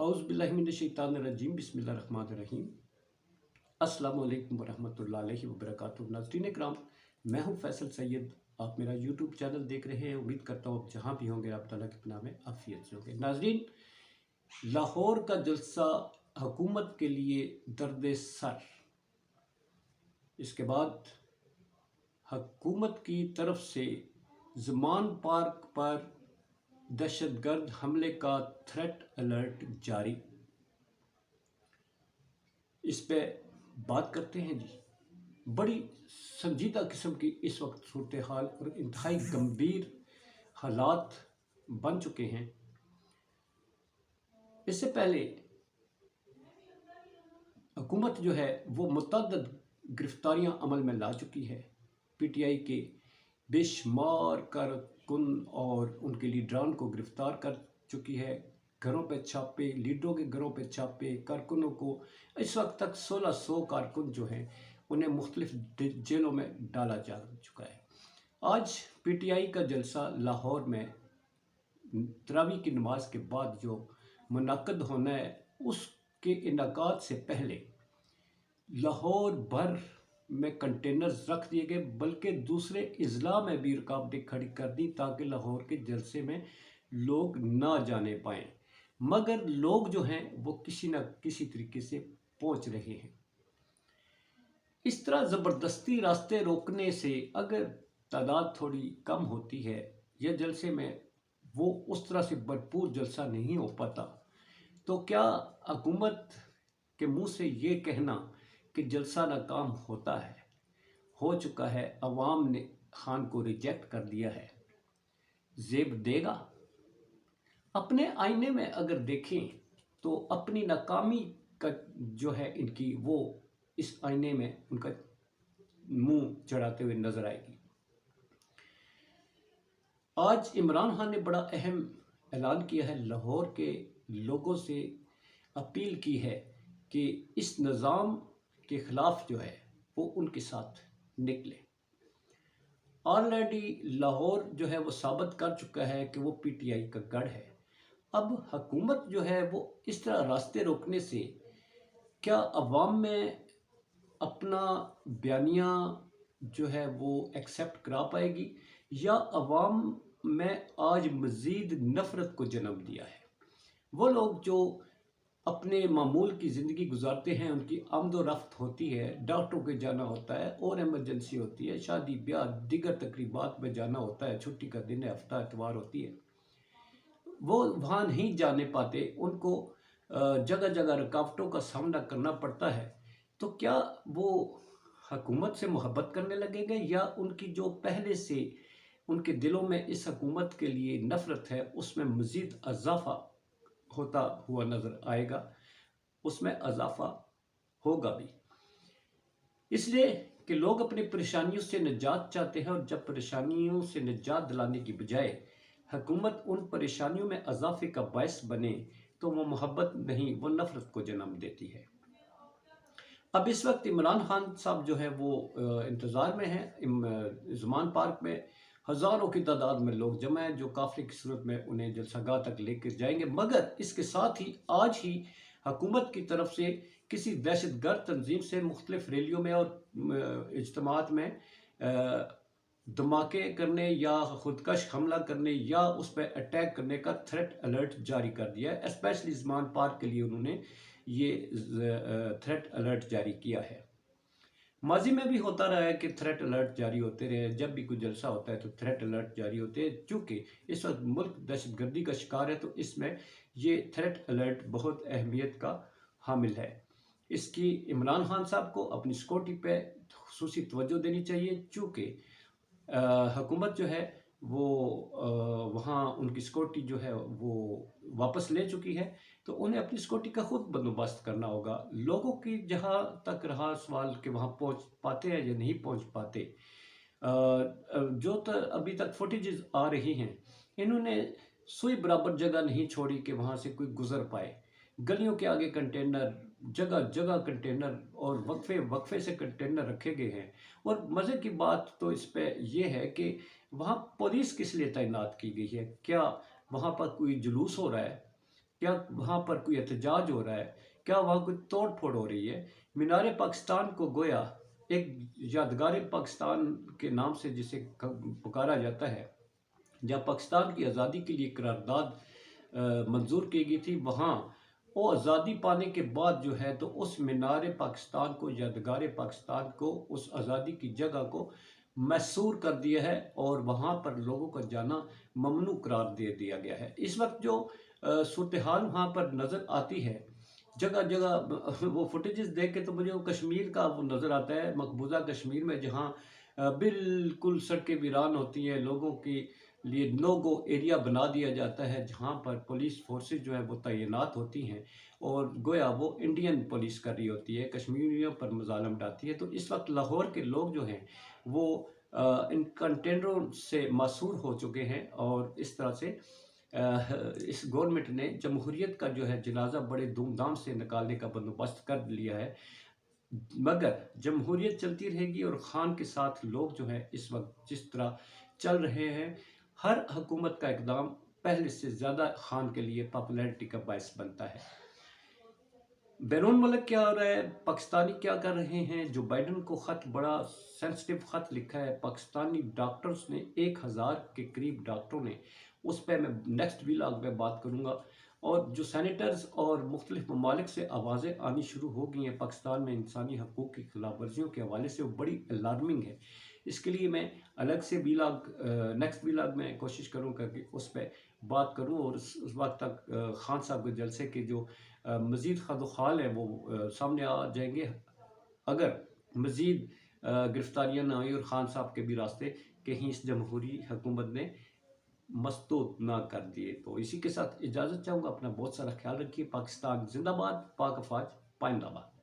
औज़ु बिल्लाहि मिनश्शैतानिर्रजीम बिस्मिल्लाहिर्रहमानिर्रहीम। अस्सलामु अलैकुम वरहमतुल्लाहि अलैहि वबरकातुहू। नाज़रीन इकराम, मैं हूँ फैसल सैयद। आप मेरा यूट्यूब चैनल देख रहे हैं। उम्मीद करता हूँ आप जहाँ भी होंगे आप ताला की पनाह में आफियत से होंगे। नाज़रीन, लाहौर का जलसा हुकूमत के लिए दर्द सर। इसके बाद हुकूमत की तरफ से ज़मान पार्क पर दहशतगर्द हमले का थ्रेट अलर्ट जारी। इस पे बात करते हैं जी। बड़ी संजीदा किस्म की इस वक्त सूरत हाल और इंतहाई गंभीर हालात बन चुके हैं। इससे पहले हुकूमत जो है वो मुतअद्दिद गिरफ्तारियां अमल में ला चुकी है। पीटीआई के बेशुमार कारकुन और उनके लीडरान को गिरफ्तार कर चुकी है। घरों पे छापे, लीडरों के घरों पे छापे, कारकुनों को इस वक्त तक 1600 कारकुन जो हैं उन्हें मुख्तलिफ जेलों में डाला जा चुका है। आज पीटीआई का जलसा लाहौर में तरावी की नमाज के बाद जो मुनक्कद होना है उसके इनकाद से पहले लाहौर भर में कंटेनर्स रख दिए गए, बल्कि दूसरे अजला में भी रुकावटें खड़ी कर दी ताकि लाहौर के जलसे में लोग ना जाने पाएँ। मगर लोग जो हैं वो किसी न किसी तरीके से पहुंच रहे हैं। इस तरह ज़बरदस्ती रास्ते रोकने से अगर तादाद थोड़ी कम होती है या जलसे में वो उस तरह से भरपूर जलसा नहीं हो पाता, तो क्या हुकूमत के मुंह से ये कहना कि जलसा नाकाम होता है, हो चुका है, अवाम ने खान को रिजेक्ट कर दिया है, जेब देगा? अपने आईने में अगर देखें तो अपनी नाकामी का जो है इनकी वो इस आईने में उनका मुंह चढ़ाते हुए नजर आएगी। आज इमरान खान ने बड़ा अहम ऐलान किया है, लाहौर के लोगों से अपील की है कि इस निज़ाम के ख़िलाफ़ जो है वो उनके साथ निकले। ऑलरेडी लाहौर जो है वो साबित कर चुका है कि वो पीटीआई का गढ़ है। अब हुकूमत जो है वो इस तरह रास्ते रोकने से क्या अवाम में अपना बयानिया जो है वो एक्सेप्ट करा पाएगी या अवाम में आज मज़ीद नफ़रत को जन्म दिया है? वो लोग जो अपने मामूल की ज़िंदगी गुजारते हैं, उनकी आमदो रफ्त होती है, डॉक्टरों के जाना होता है और एमरजेंसी होती है, शादी ब्याह दिगर तकरीबात में जाना होता है, छुट्टी का दिन है, हफ्ता एतवार होती है, वो वहाँ नहीं जाने पाते, उनको जगह जगह रुकावटों का सामना करना पड़ता है। तो क्या वो हुकूमत से मोहब्बत करने लगेंगे या उनकी जो पहले से उनके दिलों में इस हुकूमत के लिए नफ़रत है उसमें मज़ीद इजाफ़ा होता हुआ नज़र आएगा, उसमें इजाफ़ा होगा भी। इसलिए कि लोग अपनी परेशानियों से निजात चाहते हैं और जब परेशानियों से निजात दिलाने की बजाय हुकूमत उन परेशानियों में इजाफे का बायस बने तो वो मोहब्बत नहीं, वो नफ़रत को जन्म देती है। अब इस वक्त इमरान खान साहब जो है वो इंतज़ार में हैं। ज़मान पार्क में हज़ारों की तादाद में लोग जमा हैं जो काफ़िले की सूरत में उन्हें जलसागाह तक लेकर जाएंगे। मगर इसके साथ ही आज ही हुकूमत की तरफ से किसी दहशतगर्द तंजीम से मुख्तलिफ रैलियों में और इज्तिमात में धमाके करने या खुदकश हमला करने या उस पर अटैक करने का थ्रेट अलर्ट जारी कर दिया है। स्पेशली ज़मान पार्क के लिए उन्होंने ये थ्रेट अलर्ट जारी किया है। माजी में भी होता रहा है कि थ्रेट अलर्ट जारी होते रहे, जब भी कोई जलसा होता है तो थ्रेट अलर्ट जारी होते हैं। चूँकि इस वक्त मुल्क दहशतगर्दी का शिकार है तो इसमें ये थ्रेट अलर्ट बहुत अहमियत का हामिल है। इसकी इमरान खान साहब को अपनी सिक्योरिटी पे खुसूसी तवज्जो देनी चाहिए। चूँकि हुकूमत जो है वो वहाँ उनकी सिक्योरिटी जो है वो वापस ले चुकी है, तो उन्हें अपनी सिक्योरिटी का खुद बंदोबस्त करना होगा। लोगों की जहाँ तक रहा सवाल कि वहाँ पहुँच पाते हैं या नहीं पहुँच पाते, जो तो अभी तक फुटेजेस आ रही हैं, इन्होंने सुई बराबर जगह नहीं छोड़ी कि वहाँ से कोई गुजर पाए। गलियों के आगे कंटेनर, जगह जगह कंटेनर और वक्फे वक्फे से कंटेनर रखे गए हैं। और मज़े की बात तो इस पे ये है कि वहाँ पुलिस किस लिए तैनात की गई है? क्या वहाँ पर कोई जुलूस हो रहा है? क्या वहाँ पर कोई एहतजाज हो रहा है, क्या वहाँ कोई तोड़ फोड़ हो रही है? मीनार पाकिस्तान को गोया एक यादगार पाकिस्तान के नाम से जिसे पुकारा जाता है, जहाँ पाकिस्तान की आज़ादी के लिए करारदाद मंजूर की गई थी, वहाँ वो आज़ादी पाने के बाद जो है तो उस मीनार पाकिस्तान को, यादगार पाकिस्तान को, उस आज़ादी की जगह को मैसूर कर दिया है और वहाँ पर लोगों का जाना ममनू करार दे दिया गया है। इस वक्त जो सूरत हाल वहाँ पर नज़र आती है, जगह जगह वो फुटेजेस देख के तो मुझे वो कश्मीर का वो नज़र आता है, मकबूजा कश्मीर में, जहाँ बिल्कुल सड़कें वीरान होती हैं, लोगों के लिए नो गो एरिया बना दिया जाता है, जहाँ पर पुलिस फोर्सेस जो है वो तैनात होती हैं और गोया वो इंडियन पुलिस कर रही होती है, कश्मीरियों पर मुज़ालम डालती है। तो इस वक्त लाहौर के लोग जो हैं वो इन कंटेनरों से मासूर हो चुके हैं और इस तरह से इस गवर्नमेंट ने जमहूरियत का जो है जनाजा बड़े धूमधाम से निकालने का बंदोबस्त कर लिया है। मगर जमहूरियत चलती रहेगी और खान के साथ लोग जो है इस वक्त जिस तरह चल रहे हैं, हर हुकूमत का इकदाम पहले से ज़्यादा खान के लिए पॉपुलैरिटी का बायस बनता है। बैरून मुल्क क्या हो रहा है, पाकिस्तानी क्या कर रहे हैं? जो बाइडन को ख़त, बड़ा सेंसिटिव ख़त लिखा है पाकिस्तानी डॉक्टर्स ने, 1000 के करीब डॉक्टरों ने, उस पर मैं नेक्स्ट व्लॉग में बात करूँगा। और जो सैनिटर्स और मुख्तलिफ ममालिक से आवाज़ें आनी शुरू हो गई हैं पाकिस्तान में इंसानी हकूक़ की खिलाफ वर्जियों के हवाले से, वो बड़ी अलार्मिंग है। इसके लिए मैं अलग से व्लॉग, नेक्स्ट व्लॉग में कोशिश करूँगा कि उस पर बात करूँ और उस वक्त तक खान साहब के जलसे के जो मज़ीद खदोखाल है वो सामने आ जाएंगे, अगर मज़ीद गिरफ्तारियाँ ना हुई और ख़ान साहब के भी रास्ते कहीं इस जमहूरी हुकूमत ने मसदूद ना कर दिए। तो इसी के साथ इजाज़त चाहूँगा। अपना बहुत सारा ख्याल रखिए। पाकिस्तान जिंदाबाद, पाक अफवाज पाइंदाबाद।